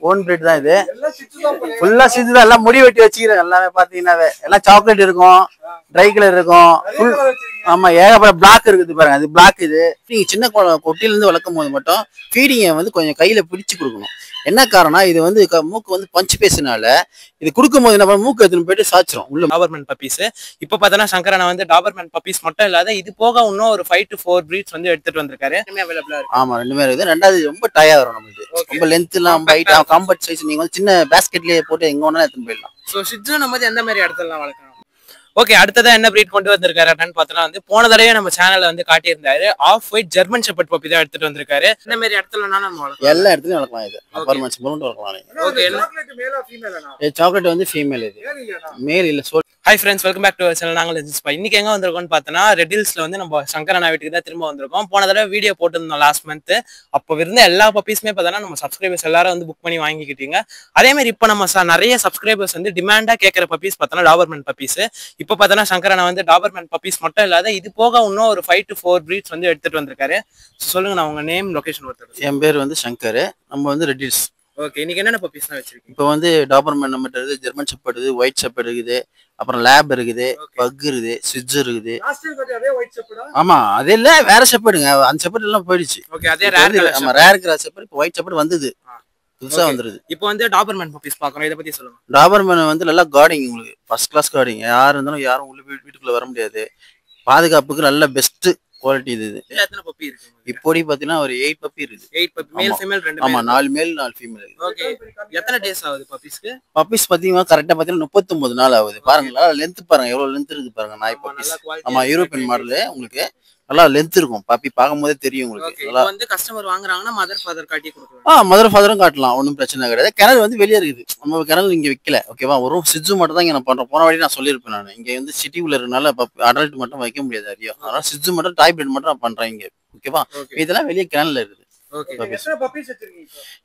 Own breed தான் இது. ஃபுல்லா சித்து தான். எல்லாம் முடி வெட்டி வச்சுக்கிறேன் எல்லாமே பாத்தீங்கன்னாவே. எல்லாம் சாக்லேட் இருக்கும், ட்ரை கலர் இருக்கும். ஆமா, ஏகப்பட்ட பிளாக் இருக்குது பாருங்க. அது பிளாக். இது நீங்க சின்ன கொட்டில இருந்து வளர்க்கும் போது மட்டும் ஃபீடிங்கை வந்து கொஞ்சம் கையில பிடிச்சு கொடுக்கணும். என்ன காரணம், இது வந்து மூக்கு வந்து பஞ்சு பேசுனால இது கொடுக்கும்போது என்ன மூக்கு எடுத்துன்னு போயிட்டு சாச்சிரும் உள்ள. டாபர்மேன் பப்பீஸ் இப்போ பார்த்தோன்னா சங்கரனா வந்து டாபர்மேன் பப்பீஸ் மட்டும் இல்லாத இது போக இன்னும் ஒரு 5 to 4 பிரீட்ஸ் வந்து எடுத்துட்டு வந்திருக்காரு. அவைலபிளா இருக்கு. ஆமா, ரெண்டுமே இருக்குது. ரெண்டாவது ரொம்ப டயா வரும் நம்மளுக்கு. ரொம்ப லென்த் எல்லாம் ஹைட் காம்பேக்ட் சைஸ். நீங்க வந்து சின்ன பேஸ்கெட்லயே போட்டு எங்க வேணாலும் எடுத்துன்னு போயிடலாம். ஸோ ஷிட்ஸு நம்ம எந்த மாதிரி இடத்துல வளர்க்கணும்? ஓகே, அடுத்ததா என்ன பிரீட் கொண்டு வந்திருக்காரு அப்படின்னு பார்த்தோன்னா வந்து போன தடவை நம்ம சேனல்ல வந்து காட்டியிருந்தாரு. Off white German shepherd puppy தான் எடுத்துட்டு வந்திருக்காரு. இந்த மாதிரி இடத்துலனாலும் நம்ம வளர்க்கலாம். எல்லா இடத்துலயும் வளர்க்கலாம். இது அபார்ட்மெண்ட்ஸ் மூலமா வளர்க்கலாம். ஓகே, சாக்லேட் வந்து ஃபீமேல். இது மேல் இல்ல. Hi friends, welcome back to channel. நாங்கள் இன்னைக்கு எங்க வந்திருக்கோம்னு பார்த்தோன்னா ரெட் ஹில்ஸ்ல வந்து நம்ம சங்கரனா வீட்டுக்கு தான் திரும்ப வந்திருக்கோம். போன தடவை வீடியோ போட்டிருந்தோம் லாஸ்ட் மந்த். அப்போ இருந்த எல்லா பப்பீஸுமே பார்த்தோன்னா நம்ம சப்ஸ்கிரைபர்ஸ் எல்லாரும் வந்து புக் பண்ணி வாங்கிக்கிட்டீங்க. அதே மாதிரி இப்போ நம்ம நிறைய சப்ஸ்கிரைபர்ஸ் வந்து டிமாண்டா கேட்குற பப்பீஸ் பார்த்தோன்னா டாபர்மேன் பப்பீஸ். இப்போ பார்த்தோன்னா சங்கரனா வந்து டாபர்மேன் பப்பீஸ் மட்டும் இல்லாத இது போக இன்னும் ஒரு 5 to 4 பிரீட்ஸ் வந்து எடுத்துட்டு வந்திருக்காரு. சொல்லுங்க, நான் உங்க நேம் லொகேஷன் ஒருத்தர். என் பேர் வந்து சங்கர். நம்ம வந்து ரெட் ஹில்ஸ். ஓகே, இன்னைக்கு என்னென்ன பப்பீஸ் தான் வச்சிருக்கீங்க? இப்போ வந்து டாபர்மேன் நம்மகிட்ட இருக்குது, ஜெர்மன் ஷெப்பர்ட் இருக்குது, ஒயிட் ஷெப்பர்ட் இருக்குது, அப்புறம் லேப் இருக்குது, பக் இருக்குது, சிட்ஸ் இருக்குது. ஆமா, அது இல்ல வேற ஷெப்பர்டுங்க. அந்த ஷெப்பர்ட் எல்லாம் போயிடுச்சு. ஓகே, அதே ரேர். ஆமா, ரேர் கிராஸ் ஷெப்பர்ட். இப்போ ஒயிட் ஷெப்பர்ட் வந்தது, புதுசா வந்துருது. இப்போ வந்து டாபர்மேன் பப்பீஸ் பார்க்கறோம். இத பத்தி சொல்லுங்க. டாபர்மேன் வந்து நல்லா கார்டிங், உங்களுக்கு ஃபர்ஸ்ட் கிளாஸ் கார்டிங். யார் இருந்தாலும் யாரும் உள்ள வீட்டுக்குள்ள வர முடியாது. பாதுகாப்புக்கு நல்ல பெஸ்ட் குவாலிட்டி இது. எத்தனை பப்பி இருக்கு? இப்போடி பாத்தீங்கன்னா ஒரு 8 பப்பி இருக்கு. 8 பப்பி, மேல் ஃபீமேல் ரெண்டு. ஆமா, 4 மேல் 4 ஃபீமேல். ஓகே, எத்தனை டேஸ் ஆகுது பப்பீஸ்க்கு? பப்பீஸ் பாத்தீங்கன்னா கரெக்டா பாத்தீங்கன்னா 39 நாள் ஆகுது. பாருங்களா, லென்த் பாருங்க எவ்வளவு லென்த் இருக்கு பாருங்க. நாய் பப்பீஸ். ஆமா, யூரோப்பியன் மாடல். உங்களுக்கு நல்லா லென்த் இருக்கும். பப்பி பார்க்கும் போதே தெரியும் உங்களுக்கு. நல்லா வந்து கஸ்டமர் வாங்குறாங்கன்னா மதர் ஃபாதர் காட்டி கொடுக்கலாம். மதர் ஃபாதரும் காட்டலாம், ஒன்றும் பிரச்சனை கிடையாது. கிணறு வந்து வெளியே இருக்குது. நம்ம கிணறு இங்க வைக்கல. ஓகேவா, ஒரு சிட்ஸு மட்டும் தான் இங்க நான் பண்றேன். போன வாட்டி நான் சொல்லியிருப்பேன். நான் இங்க வந்து சிட்டிக்குள்ள இருக்கனால அடல்ட் மட்டும் வைக்க முடியாது நிறைய. அதனால சிட்ஸு மட்டும் டாய் பிரெட் மட்டும் நான் பண்றேன் இங்க. ஓகேவா, இதெல்லாம் வெளியே கிணறுல இருக்குது.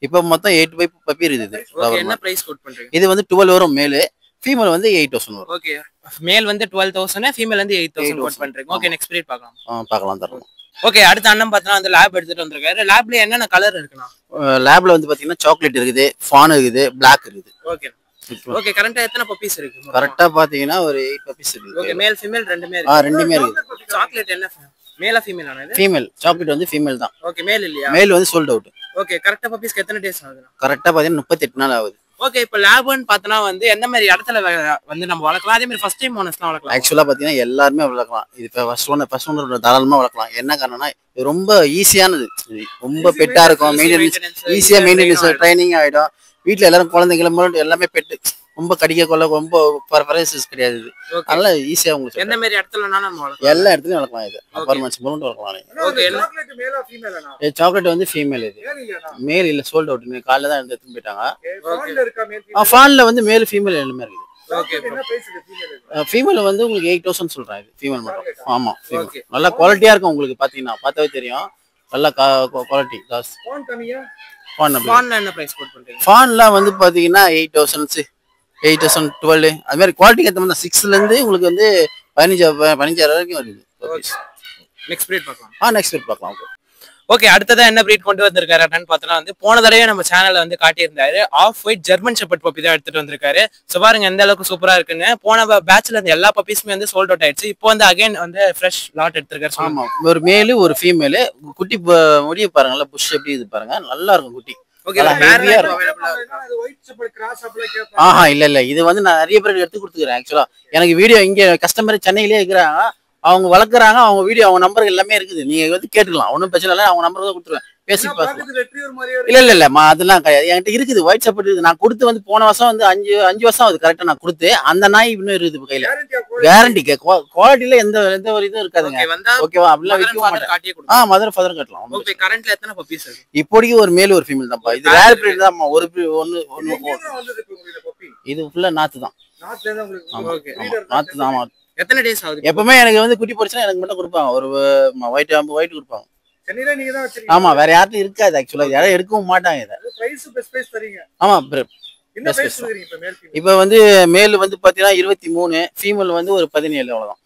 இப்ப மொத்தம் 8 பப்பி இருக்குது. என்ன பிரைஸ் கோட் பண்றீங்க? இது வந்து 12 வரும் மேலு. ஃபீமேல் வந்து 8000 வரும். ஓகே, மேல் வந்து 12000, ஃபீமேல் வந்து 8000 கோட் பண்றீங்க. ஓகே, நெக்ஸ்ட் பிரீட் பார்க்கலாம். பார்க்கலாம் தரணும். ஓகே, அடுத்த அண்ணன் பார்த்தா அந்த லேப் எடுத்துட்டு வந்திருக்காரு. லேப்ல என்னென்ன கலர் இருக்குன்னா? லேப்ல வந்து பாத்தீங்கன்னா சாக்லேட் இருக்குது, ஃபான் இருக்குது, பிளாக் இருக்குது. ஓகே ஓகே, கரண்டா எத்தனை பப்பீஸ் இருக்கு? கரெக்டா பாத்தீங்கன்னா ஒரு 8 பப்பீஸ் இருக்கு. ஓகே, மேல் ஃபீமேல் ரெண்டுமே இருக்கு. ரெண்டுமே இருக்கு. சாக்லேட் என்ன மேலா ஃபீமேல் ஆனது? ஃபீமேல். சாக்லேட் வந்து ஃபீமேல் தான். ஓகே, மேல் இல்லையா? மேல் வந்து சோல்ட் அவுட். ஓகே, கரெக்டா பப்பீஸ்க்கு எத்தனை டேஸ் ஆகுது? கரெக்டா பாத்தீங்கன்னா 38 நாள் ஆகுது. ஓகே, இப்போ லேப்னு பார்த்தனா வந்து எந்த மாதிரி இடத்துல வந்து நம்ம வளர்க்கலாம்? அதே மாதிரி ஃபர்ஸ்ட் டைம் ஓனர்ஸ்லாம் வளர்க்கலாம்? ஆக்சுவலா பாத்தீங்கன்னா எல்லாருமே வளர்க்கலாம். இது இப்போ ஃபர்ஸ்ட் ஓனர் தாராளமா வளர்க்கலாம். என்ன காரணம்னா இது ரொம்ப ஈஸியானது. ரொம்ப பெட்டா இருக்கும். மெயின்டெனன்ஸ் ஈஸியா, மெயின்டெனன்ஸ் ட்ரைனிங் ஆயிடும். வீட்டுல எல்லாரும் குழந்தைங்களும் எல்லாமே பெட்டு. ரொம்ப கடிக்க கொள்ள ரொம்ப பரபரன்ஸ் கிடையாது. அதனால ஈஸியா உங்களுக்கு எந்த மாதிரி இடத்துலனாலும் நம்ம வளர்க்கலாம். எல்லா இடத்துலயும் வளர்க்கலாம். இது அபார்ட்மெண்ட்ஸ் மூலமா வளர்க்கலாம். ஓகே, சாக்லேட் வந்து ஃபீமேல். இது மேல் இல்ல, சோல்ட் அவுட். காலைல தான் எடுத்து போயிட்டாங்க. ஃபான்ல வந்து மேல் ஃபீமேல் எல்லாமே இருக்குது. ஃபீமேல் வந்து உங்களுக்கு 8000 சொல்றேன். இது ஃபீமேல் மட்டும். ஆமா, நல்லா குவாலிட்டியா இருக்கும். உங்களுக்கு பாத்தீங்கன்னா பார்த்தாவே தெரியும். நல்லா குவாலிட்டி. ஃபான்ல என்ன பிரைஸ் கோட் பண்றீங்க? ஃபான்லாம் வந்து பாத்தீங்கன்னா 8000, 8000, 12 அது மாதிரி குவாலிட்டிக்கு ஏற்ற மாதிரி 6ல இருந்து உங்களுக்கு வந்து 15,000 வரைக்கும் வருது. நெக்ஸ்ட் பிரீட் பார்க்கலாம். நெக்ஸ்ட் பிரீட் பார்க்கலாம். ஓகே, அடுத்ததா என்ன பிரீட் கொண்டு வந்திருக்காரு அப்படின்னு பார்த்தோன்னா வந்து போன தடவை நம்ம சேனல்ல வந்து காட்டியிருந்தாரு. Off white German shepherd puppy தான் எடுத்துட்டு வந்திருக்காரு. ஸோ பாருங்க எந்த அளவுக்கு சூப்பரா இருக்குன்னு. போன பேட்ச்ல இருந்து எல்லா பப்பீஸுமே வந்து சோல்ட் அவுட் ஆயிடுச்சு. இப்போ வந்து அகைன் வந்து ஃப்ரெஷ் லாட் எடுத்திருக்காரு. ஆமா, ஒரு மேலு ஒரு ஃபீமேலு. குட்டி முடிய பாருங்கல்ல, புஷ் எப்படி இது பாருங்க, நல்லா இருக்கும் குட்டி. இல்ல இது வந்து நான் நிறைய பேருக்கு எடுத்து கொடுத்துக்கிறேன். ஆக்சுவலா எனக்கு வீடியோ இங்க கஸ்டமர் சென்னையிலேயே இருக்கிறாங்க. அவங்க வளர்க்குறாங்க. அவங்க வீடியோ அவங்க நம்பர் எல்லாமே இருக்குது. நீங்க வந்து கேட்டுக்கலாம், ஒன்றும் பிரச்சனை இல்லை. அவங்க நம்பர் தான் கொடுத்துருவேன், பேசி பார்க்கலாம். இல்ல அதெல்லாம் கிடையாது. என்கிட்ட இருக்குது ஒயிட் ஷெப்பர்ட் இருக்குது. நான் கொடுத்து வந்து போன வருஷம் வந்து 5 வருஷம் அது கரெக்டா நான் கொடுத்து. அந்த நாய் இன்னும் இருக்குது கையில. கேரண்டி குவாலிட்டியில எந்த ஒரு இதுவும் இருக்காதுங்க. ஓகேவா, அப்படிலாம் விற்க மாட்டேன். மதர் ஃபாதர் கட்டலாம். இப்போதைக்கு ஒரு மேல் ஒரு ஃபீமேல் தான்ப்பா. இது ரேர் பிரீட் தான். ஒன்னு இது ஃபுல்லா நாத்து தான். நாத்து தான். ஆமா, எத்தனை டேஸ் ஆகுது? எப்பவுமே எனக்கு வந்து குட்டி போடுச்சுன்னா எனக்கு மட்டும் கொடுப்பாங்க. ஒரு ஒயிட் கொடுப்பாங்க. ஆமா, வேற யார்ட்டும் இருக்காது. ஆக்சுவலா யாரும் எடுக்கவும் மாட்டாங்க இதை. ஆமா, இப்ப வந்து மேல் வந்து பாத்தீங்கன்னா 23, ஃபீமேல் வந்து ஒரு 17. அவ்வளவுதான்.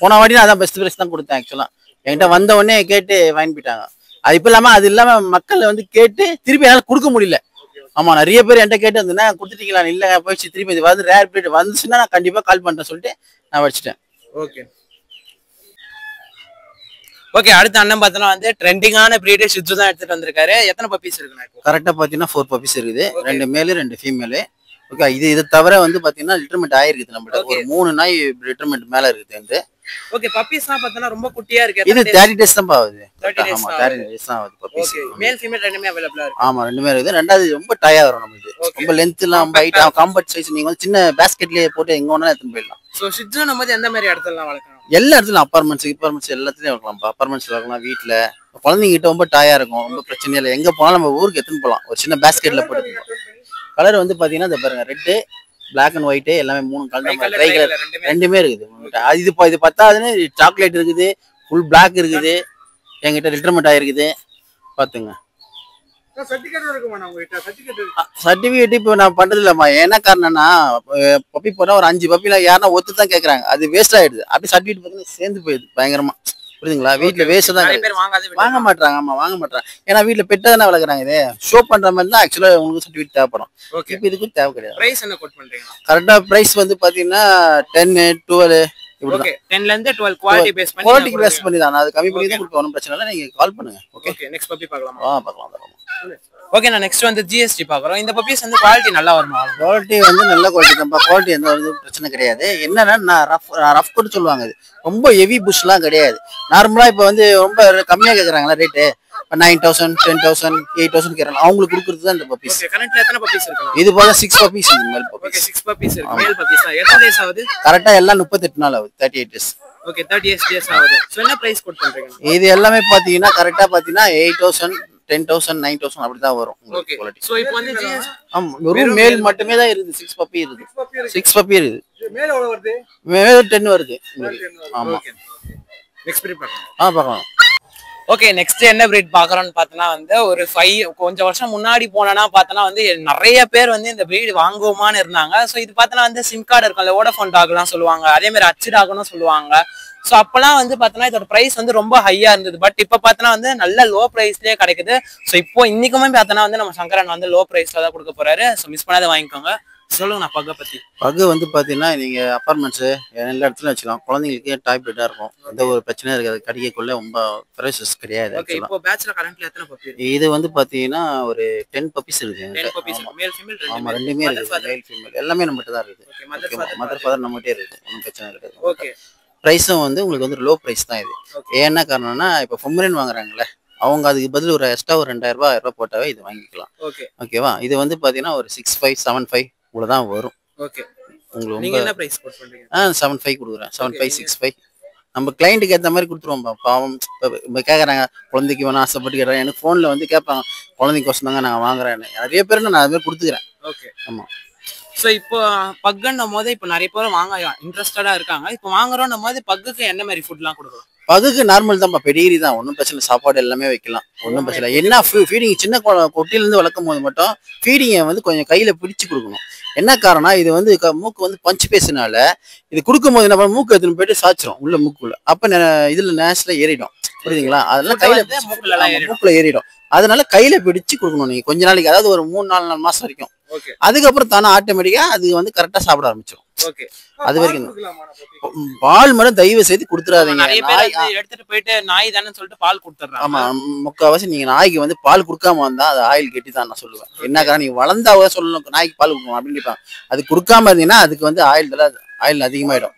போன வாட்டி நான் அதான் பெஸ்ட் பிரைஸ் தான் கொடுத்தேன். ஆக்சுவலா என்கிட்ட வந்த உடனே கேட்டு வாங்கி போயிட்டாங்க. அது இப்ப இல்லாம மக்கள் வந்து கேட்டு திருப்பி என்னால கொடுக்க முடியல. ஆமா நிறைய பேர் என்கிட்ட கேட்டு வந்தேன்னா கொடுத்துட்டீங்களா இல்ல போயிடுச்சு திருப்பி இது வந்து ரேர் பிரீட் வந்துச்சுன்னா நான் கண்டிப்பா கால் பண்றேன் சொல்லிட்டு நான் வச்சுட்டேன். Okay okay. அடுத்த அண்ணன் பார்த்தோன்னா வந்து ட்ரெண்டிங்கான பிரீடு ஷிட்ஸு தான் எடுத்துட்டு வந்திருக்காரு. எத்தனை பப்பீஸ் இருக்குண்ணா இப்போ? கரெக்டா பாத்தீங்கன்னா 4 பப்பீஸ் இருக்குது, 2 மேலு 2 ஃபீமேலு. ஓகே இது தவிர வந்து பாத்தீங்கன்னா லிட்டர்மெண்ட் ஆயிருக்குது நம்மள்ட்ட. ஒரு 3 நாய் லிட்டர்மெண்ட் மேல இருக்குது வந்து. ஓகே பப்பீஸ்லாம் பார்த்தோன்னா ரொம்ப குட்டியா இருக்கு. இது 30 days தான் ஆகுது. 30 days ஆமா 30 days தான் ஆகுது பப்பீஸ். ஓகே மேல் ஃபீமேல் ரெண்டுமே அவைலபிளா இருக்கு. ஆமா ரெண்டுமே இருக்குது. ரெண்டாவது ரொம்ப டயா வரும் நமக்கு. ரொம்ப லென்த் எல்லாம் ரொம்ப ஹைட் காம்பேக்ட் சைஸ். நீங்க வந்து சின்ன பாஸ்கெட்லயே போட்டு எங்க வேணாலும் எடுத்துட்டு போயிடலாம். சோ ஷிட்ஸு நம்ம எந்த மாதிரி இடத்துல வளர்க்கணும்? எல்லா இடத்துலயும் அப்பார்ட்மெண்ட்ஸ் எல்லாத்துலயும் வளர்க்கலாம். அப்பார்ட்மெண்ட்ஸ் வளர்க்கலாம், வீட்டுல குழந்தைங்கிட்ட ரொம்ப டயா இருக்கும், ரொம்ப பிரச்சனை இல்லை. எங்க போனாலும் நம்ம ஊருக்கு எடுத்துன்னு போகலாம். ஒரு சின்ன பாஸ்கெட்ல போட்டு. கலர் வந்து பாத்தீங்கன்னா இந்த பாருங்க ரெட்டு பிளாக் அண்ட் ஒயிட் எல்லாமே 3 கலர் ட்ரை கலர் ரெண்டுமே இருக்குது. இது பத்தாதுன்னு சாக்லேட் இருக்குது, ஃபுல் பிளாக் இருக்குது, என்கிட்ட லிட்டர்மெண்ட் ஆயிருக்குது பாத்துங்க. சர்டிபிகேட் இப்போ நான் பண்றது இல்லம்மா. என்ன காரணம்னா பப்பி போனா ஒரு 5 பப்பில யாருன்னா ஒத்து தான் கேட்கறாங்க, அது வேஸ்ட் ஆயிடுது. அப்படி சர்டிபிகேட் பார்த்தீங்கன்னா சேர்ந்து போயிடுது பயங்கரமா. புரியுதுங்களா? வீட்டுல வேஸ்ட் தான் வாங்க மாட்டாங்க. ஆமா வாங்க மாட்டாங்க. ஏன்னா வீட்டுல பெட்டை தானே வளர்க்குறாங்க. இது ஷோ பண்ற மாதிரி தான் ஆக்சுவலா உங்களுக்கு சர்டிபிகேட் தேவைப்படும். இப்போ இதுக்கு தேவை கிடையாது. பிரைஸ் என்ன கோட் பண்றீங்க? கரெக்டா பிரைஸ் வந்து பாத்தீங்கன்னா 10 12 ஓகே 10ல இருந்து 12 குவாலிட்டி பேஸ் பண்ணி தான். அது கம்மி பண்ணி தான் கொடுப்போம். ஒன்றும் பிரச்சனை இல்லை, நீங்க கால் பண்ணுங்க. ஓகே நெக்ஸ்ட் பப்பி பார்க்கலாமா? பார்க்கலாம். ஓகே நான் நெக்ஸ்ட் வந்து ஜிஎஸ்டி பார்க்குறோம். இந்த பப்பீஸ் வந்து குவாலிட்டி நல்லா வருமா? குவாலிட்டி வந்து நல்ல குவாலிட்டி தான். குவாலிட்டி எந்த ஒரு பிரச்சனை கிடையாது. என்னன்னா நான் ரஃப் கூட சொல்லுவாங்க. இது ரொம்ப ஹெவி புஷ்லாம் கிடையாது. நார்மலா இப்போ வந்து ரொம்ப கம்மியா கேட்குறாங்களா ரேட்டு, 9000 10,000 8,000 கேட்கறாங்க. அவங்களுக்கு கொடுக்குறது தான் இந்த பப்பீஸ். கரண்ட்ல எத்தனை பப்பீஸ் இருக்கு? இது போல 6 பப்பீஸ் இந்த மேல் பப்பீஸ். ஓகே 6 பப்பீஸ் இருக்கு. மேல் பப்பீஸ் எத்தனை டேஸ் ஆகுது? கரெக்டா எல்லாம் 38 நாள் ஆகுது. 38 days. ஓகே 38 days ஆகுது. சோ என்ன பிரைஸ் கோட் பண்றீங்க? இது எல்லாமே பாத்தீங்கன்னா கரெக்டா பாத்தீங்கன்னா 8,000 10,000 9,000 அப்படிதான் வரும். ஓகே சோ இப்போ வந்து ஆமா வெறும் மேல் மட்டுமே தான் இருக்குது. 6 பப்பி இருக்குது. 6 பப்பி இருக்குது. மேல் எவ்வளவு வருது? மேல் 10 வருது. ஆமா ஓகே நெக்ஸ்ட் பிரீட் பார்க்கலாம். பார்க்கலாம். ஓகே நெக்ஸ்ட் என்ன பிரீட் பாக்குறோம்னு பார்த்தனா வந்து ஒரு 5 கொஞ்சம் வருஷம் முன்னாடி போனா பார்த்தனா வந்து நிறைய பேர் வந்து இந்த பிரீட் வாங்குவோமான்னு இருந்தாங்க. ஸோ இது பார்த்தனா வந்து சிம் கார்டு இருக்கும்ல, வோடஃபோன் டாக்லாம் சொல்லுவாங்க, அதே மாதிரி அச்சு டாக்னு சொல்லுவாங்க. ஸோ அப்பெல்லாம் வந்து பார்த்தோன்னா இதோட ப்ரைஸ் வந்து ரொம்ப ஹையா இருந்தது. பட் இப்போ பார்த்தோன்னா வந்து நல்ல லோ ப்ரைஸ்லேயே கிடைக்குது. ஸோ இப்போ இன்னைக்குமே பார்த்தோன்னா வந்து நம்ம சங்கரன் வந்து லோ ப்ரைஸ்ல தான் கொடுக்க போறாரு. ஸோ மிஸ் பண்ணாத வாங்கிக்கோங்க. சொல்லுங்க நான் பக்கை பத்தி. பக்கு வந்து பாத்தீங்கன்னா நீங்க அப்பார்ட்மெண்ட்ஸ் எல்லா இடத்துலயும் வச்சுக்கலாம். குழந்தைங்களுக்கு டாய் பெட்டா இருக்கும், எந்த ஒரு பிரச்சனையும் இருக்காது. கடிக்கக்குள்ள ரொம்ப ஃப்ரெஷஸ் கிடையாது. இப்போ பேட்ச்ல கரண்ட்ல எத்தனை பப்பி? இது வந்து பாத்தீங்கன்னா ஒரு 10 பப்பீஸ் இருக்கு. 10 பப்பீஸ் மேல் ஃபீமேல் ரெண்டுமே. ஆமா ரெண்டுமே இருக்கு. மேல் ஃபீமேல் எல்லாமே நம்மகிட்ட தான் இருக்குது. மதர் ஃபாதர் நம்மகிட்டே இருக்கு, ஒன்றும் பிரச்சனை கிடையாது. ஓகே ப்ரைஸும் வந்து உங்களுக்கு வந்து லோ ப்ரைஸ் தான் இது. ஏன்னா காரணம்னா இப்போ பொம்மரன் வாங்குறாங்கல்ல, அவங்க அதுக்கு பதில் ஒரு எக்ஸ்ட்ரா ஒரு 2000 ரூபாய் போட்டாவே இது வாங்கிக்கலாம். ஓகேவா? இது வந்து பாத்தீங்கன்னா ஒரு 65 75 இவ்வளவுதான் வரும். ஓகே உங்களுக்கு நீங்க என்ன பிரைஸ் போட் பண்றீங்க? 75 கொடுக்குறேன். 75 65 நம்ம கிளைண்ட்டுக்கு ஏற்ற மாதிரி கொடுத்துருவோம். பாவம் இப்போ கேட்குறாங்க, குழந்தைக்கு வேணும் ஆசைப்பட்டு கேட்குறாங்க. எனக்கு ஃபோனில் வந்து கேட்பாங்க, குழந்தைக்கு தாங்க நான் வாங்குறேன்னு. நிறைய பேருக்கு நான் அது மாதிரி கொடுத்துக்கிறேன். ஓகே ஆமாம். ஸோ இப்போ பக்குன்னும் போது இப்போ நிறைய பேர் வாங்க இன்ட்ரெஸ்டடா இருக்காங்க. இப்போ வாங்குறோம் போது பக்குக்கு என்ன மாதிரி ஃபுட்லாம் கொடுக்குறோம்? பகுக்கு நார்மல் தான், பெடிகிரி தான், ஒன்றும் பிரச்சனை. சாப்பாடு எல்லாமே வைக்கலாம், ஒன்றும் பிரச்சனை. என்ன ஃபீடிங் சின்ன கொட்டிலேருந்து வளர்க்கும் போது மட்டும் ஃபீடிங்கை வந்து கொஞ்சம் கையில் பிடிச்சி கொடுக்கணும். என்ன காரணம், இது வந்து மூக்கு வந்து பஞ்சு பேசுனால இது கொடுக்கும் போது நம்ம மூக்கு எடுத்துன்னு போயிட்டு சாச்சிரும் உள்ள மூக்குள்ள. அப்போ இதில் நேஷில் ஏறிடும். புரியுதுங்களா? அதெல்லாம் கையில் மூக்குல ஏறிடும். அதனால கையில பிடிச்சு கொடுக்கணும் நீங்க கொஞ்ச நாளைக்கு, அதாவது ஒரு 3-4 மாசம் வரைக்கும். அதுக்கப்புறம் தானே ஆட்டோமேட்டிக்கா அது வந்து கரெக்டா சாப்பிட ஆரம்பிச்சிடும். அது வரைக்கும் பால் மட்டும் தயவு செய்து கொடுத்துறாதீங்க. எடுத்துட்டு போயிட்டு நாய் தானே சொல்லிட்டு பால் கொடுத்துறாங்க. ஆமா, முக்கால்வாசி நீங்க நாய்க்கு வந்து பால் கொடுக்காம வந்தா அது ஆயில் கெட்டி தான் நான் சொல்லுவேன். என்ன காரணம், நீங்க வளர்ந்தாவ சொல்லணும் நாய்க்கு பால் கொடுக்கணும் அப்படின்னு கேட்பாங்க. அது கொடுக்காம இருந்தீங்கன்னா அதுக்கு வந்து ஆயில் அதிகமாயிடும்.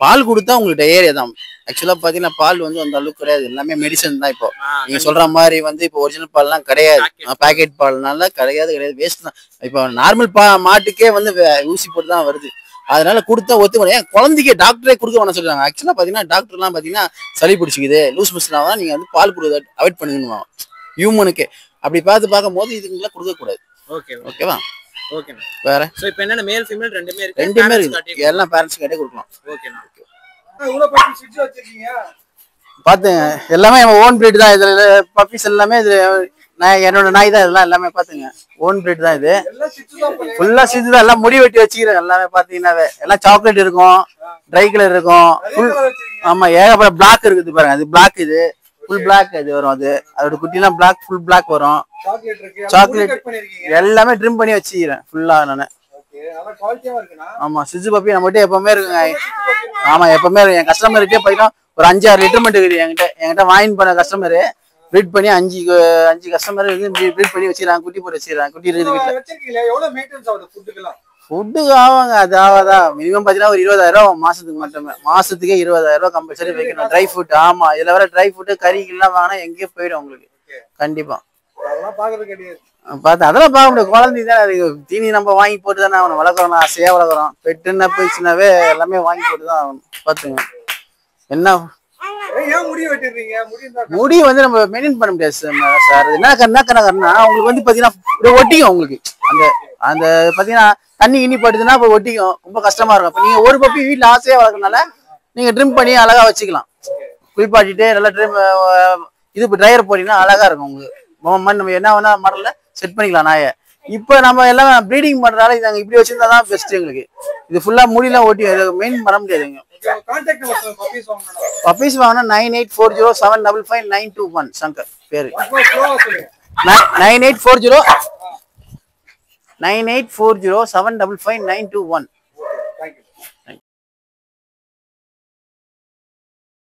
பால் கொடுத்தா உங்களுக்கு டயரியா தான். ஆக்சுவலா பாத்தீங்கன்னா பால் வந்து அந்த அளவுக்கு கிடையாது, எல்லாமே மெடிசன் தான். இப்போ நீங்க சொல்ற மாதிரி வந்து இப்போ ஒரிஜினல் பால்லாம் கிடையாது, பேக்கெட் பால்னால கிடையாது, வேஸ்ட் தான். இப்போ நார்மல் மாட்டுக்கே வந்து ஊசி போட்டு தான் வருது. அதனால கொடுத்தா ஒத்துக்கணும். குழந்தைக்கு டாக்டரே கொடுக்க வேணாம் சொல்றாங்க. ஆக்சுவலா பாத்தீங்கன்னா டாக்டர்லாம் பாத்தீங்கன்னா சளி பிடிச்சிக்குது, லூஸ் மிஷினா தான் நீங்க வந்து பால் கொடுக்க அவாய்ட் பண்ணிக்கணும் ஹியூமனுக்கு. அப்படி பார்க்கும் போது இதுக்கெல்லாம் கொடுக்க கூடாது. ஓகேவா? ஓகே வேற இப்போ என்னன்னா மேல் ஃபீமேல் ரெண்டுமே இருக்கு. எல்லாம் பேரண்ட்ஸ் கிட்டே கொடுக்கலாம். ஓகேண்ணா. பாத்துங்க எல்லாமே ஓன் பிரீட் தான். இதுல பப்பீஸ் எல்லாமே இது என்னோட நாய் தான். இதெல்லாம் எல்லாமே பாத்துங்க ஓன் பிரீட் தான். இது ஃபுல்லா சித்து தான். எல்லாம் முடி வெட்டி வச்சுக்கிறேன். எல்லாமே பாத்தீங்கன்னாவே எல்லாம் சாக்லேட் இருக்கும், ட்ரை கலர் இருக்கும், ஃபுல். ஆமா, ஏகப்பட்ட பிளாக் இருக்குது பாருங்க. அது பிளாக், இது ஃபுல் பிளாக். அது வரும், அது அதோட குட்டிலாம் பிளாக், ஃபுல் பிளாக் வரும். சாக்லேட் இருக்கு. சாக்லேட் கட் பண்ணிருக்கீங்க. எல்லாமே ட்ரிம் பண்ணி வச்சிக்கிறேன் ஃபுல்லா நானு. ஓகே. நல்லா குவாலிட்டியாவும் இருக்குனா? ஆமா சிஜு பப்பி நம்மகிட்ட எப்பவுமே இருக்குங்க. ஆமா எப்பவுமே இருக்கு. என் கஸ்டமர்கிட்டே பாத்தீங்கன்னா ஒரு 5-6 லிட்டர்மெண்ட் இருக்குது என்கிட்ட வாங்கி போன கஸ்டமர் ப்ரீட் பண்ணி 5 கஸ்டமர் வந்து ப்ரீட் பண்ணி வச்சிருக்காங்க. குட்டி போட்டு வச்சிருக்காங்க. குட்டி இருக்குது வீட்டுல. வச்சிருக்கீங்களா? எவ்வளவு மெயின்டெனன்ஸ் ஆகுது ஃபுட்டுக்குலாம்? ஃபுட்டுக்கு ஆவாங்க அது ஆவாதா மினிமம் பாத்தீங்கன்னா ஒரு 20,000 மாசத்துக்கு மட்டுமே. மாசத்துக்கே 20,000 கம்பல்சரி வைக்கணும். Dry food. ஆமா இதுல வர ட்ரை ஃபுட் கறிக்கெல்லாம் வாங்கினா எங்கேயோ போயிடும் உங்களுக்கு கண்டிப்பா. அதெல்லாம் பாக்குறது கிடையாது. அதெல்லாம் பார்க்க முடியாது. குழந்தை தானே அது தீனி நம்ம வாங்கி போட்டு தானே அவனை வளர்க்குறோம். ஆசையா வளர்க்குறோம். பெட்டுன்னா போயிடுச்சுனாவே எல்லாமே வாங்கி போட்டு தான் ஆகணும். பாத்துங்க என்ன ஏன் முடி வெட்டிடுறீங்க? முடி வந்து நம்ம மெயின்டைன் பண்ண முடியாது சார். என்ன கணக்குன்னா உங்களுக்கு வந்து பாத்தீங்கன்னா ஒட்டிக்கும் உங்களுக்கு அந்த அந்த பாத்தீங்கன்னா தண்ணி கிண்ணி படுதுன்னா இப்போ ஒட்டிக்கும். ரொம்ப கஷ்டமா இருக்கும். இப்போ நீங்க ஒரு பப்பி வீட்டுல ஆசையா வளர்க்கறதுனால நீங்க ட்ரிம் பண்ணி அழகா வச்சுக்கலாம். குளிப்பாட்டிட்டு நல்லா ட்ரிம் இது ட்ரையர் போட்டீங்கன்னா அழகா இருக்கும் உங்களுக்கு. நம்ம என்ன வேணா மாடல்ல செட் பண்ணிக்கலாம் நாயை. இப்போ நம்ம எல்லாம் ப்ரீடிங் பண்றதால நாங்க இப்படி வச்சிருந்தா தான் பெஸ்ட் எங்களுக்கு. இது ஃபுல்லா முடியெல்லாம் ஓட்டி மெயின் பண்ண முடியாதுங்க. பப்பீஸ் வாங்கினா 9840755921 சங்கர் பேரு. 9840755921.